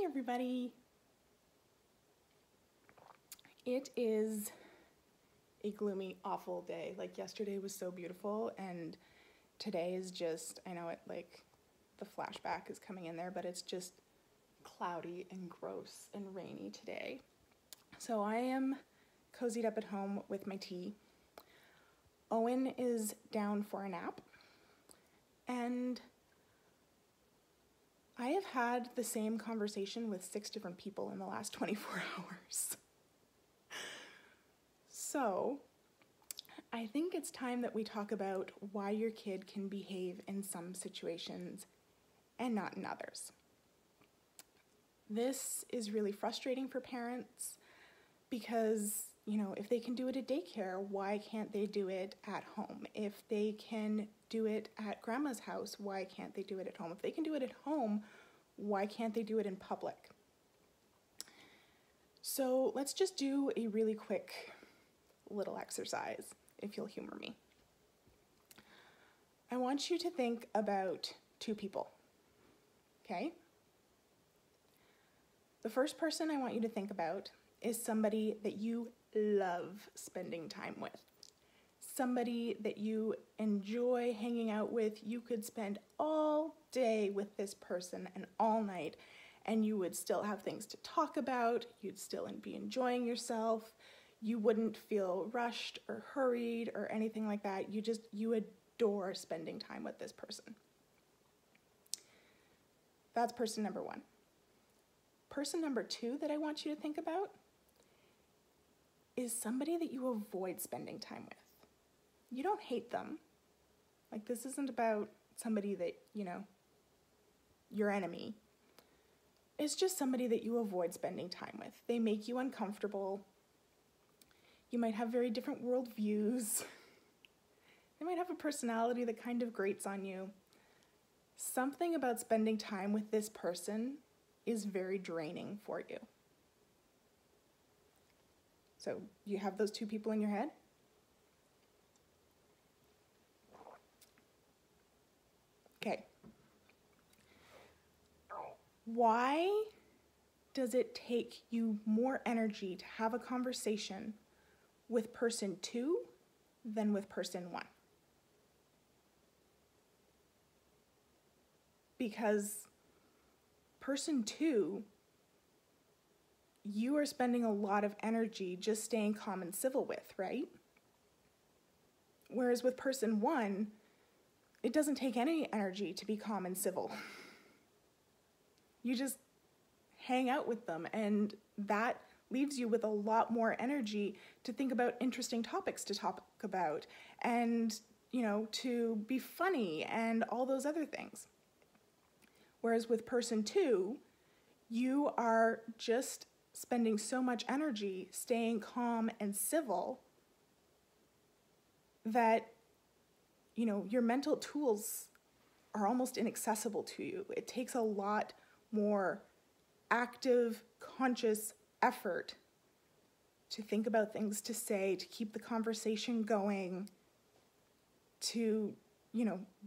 everybody. It is a gloomy, awful day. Like yesterday was so beautiful and today is just, I know it like the flashback is coming in there, but it's just cloudy and gross and rainy today. So I am cozied up at home with my tea. Owen is down for a nap and I have had the same conversation with 6 different people in the last 24 hours. So, I think it's time that we talk about why your kid can behave in some situations and not in others. This is really frustrating for parents because, if they can do it at daycare, why can't they do it at home? If they can do it at grandma's house, why can't they do it at home? If they can do it at home, why can't they do it in public? So let's just do a really quick little exercise, if you'll humor me. I want you to think about 2 people, okay? The first person I want you to think about is somebody that you love spending time with. Somebody that you enjoy hanging out with. You could spend all day with this person and all night, and you would still have things to talk about. You'd still be enjoying yourself. You wouldn't feel rushed or hurried or anything like that. You adore spending time with this person. That's person number 1. Person number 2 that I want you to think about is somebody that you avoid spending time with. You don't hate them. Like, this isn't about somebody that, your enemy. It's just somebody that you avoid spending time with. They make you uncomfortable. You might have very different worldviews. They might have a personality that kind of grates on you. Something about spending time with this person is very draining for you. So you have those 2 people in your head? Okay. Why does it take you more energy to have a conversation with person 2 than with person 1? Because person 2, you are spending a lot of energy just staying calm and civil with, right? Whereas with person 1, it doesn't take any energy to be calm and civil. You just hang out with them, and that leaves you with a lot more energy to think about interesting topics to talk about and, to be funny and all those other things. Whereas with person 2, you are just spending so much energy staying calm and civil that, your mental tools are almost inaccessible to you. It takes a lot more active, conscious effort to think about things to say, to keep the conversation going, to,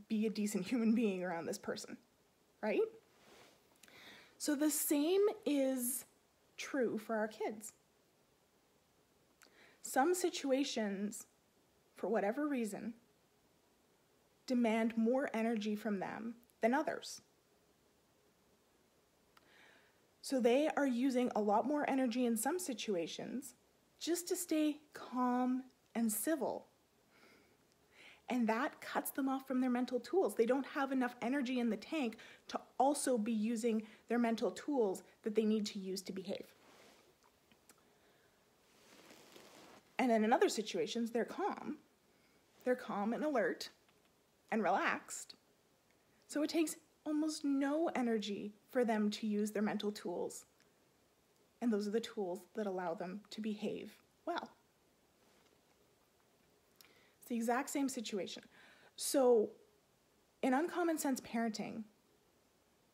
be a decent human being around this person, right? So the same is true for our kids. Some situations, for whatever reason, demand more energy from them than others. So they are using a lot more energy in some situations just to stay calm and civil. And that cuts them off from their mental tools. They don't have enough energy in the tank to also be using their mental tools that they need to use to behave. And then in other situations, they're calm. They're calm and alert and relaxed. So it takes almost no energy for them to use their mental tools. And those are the tools that allow them to behave well. It's the exact same situation. So in uncommon sense parenting,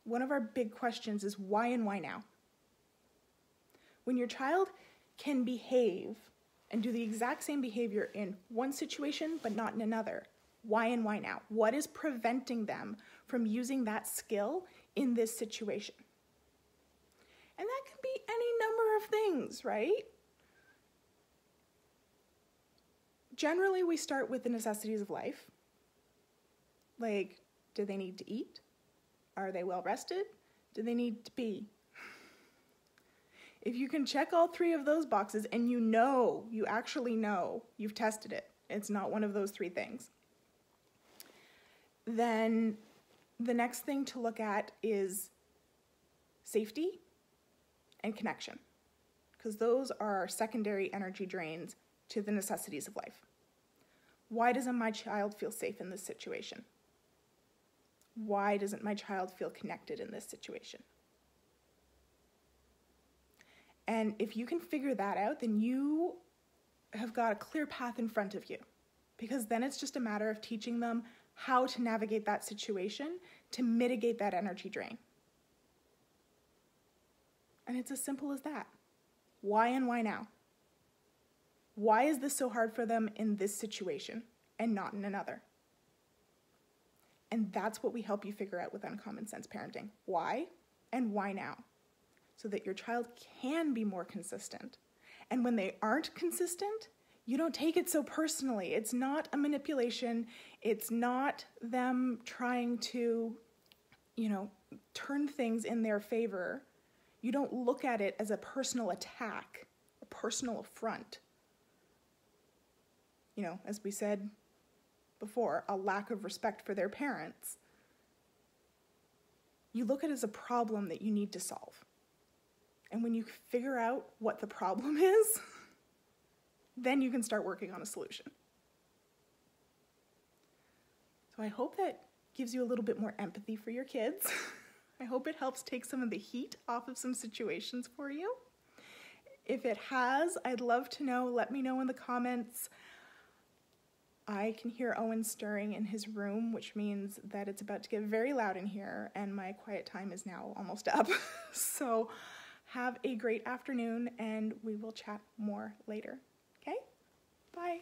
one of our big questions is why and why now? When your child can behave and do the exact same behavior in one situation but not in another, why and why now? What is preventing them from using that skill in this situation? And that can be any number of things, right? Generally, we start with the necessities of life. Like, do they need to eat? Are they well rested? Do they need to pee? If you can check all three of those boxes and you actually know, you've tested it, it's not one of those three things, then the next thing to look at is safety and connection, because those are our secondary energy drains to the necessities of life. Why doesn't my child feel safe in this situation? Why doesn't my child feel connected in this situation? And if you can figure that out, then you have got a clear path in front of you, because then it's just a matter of teaching them how to navigate that situation to mitigate that energy drain. And it's as simple as that. Why and why now? Why is this so hard for them in this situation and not in another? And that's what we help you figure out with Uncommon Sense Parenting. Why and why now? So that your child can be more consistent. And when they aren't consistent, you don't take it so personally. It's not a manipulation. It's not them trying to, turn things in their favor. You don't look at it as a personal attack, a personal affront. As we said before, a lack of respect for their parents. You look at it as a problem that you need to solve. And when you figure out what the problem is, then you can start working on a solution. So I hope that gives you a little bit more empathy for your kids. I hope it helps take some of the heat off of some situations for you. If it has, I'd love to know. Let me know in the comments. I can hear Owen stirring in his room, which means that it's about to get very loud in here, and my quiet time is now almost up. So have a great afternoon, and we will chat more later. Okay? Bye.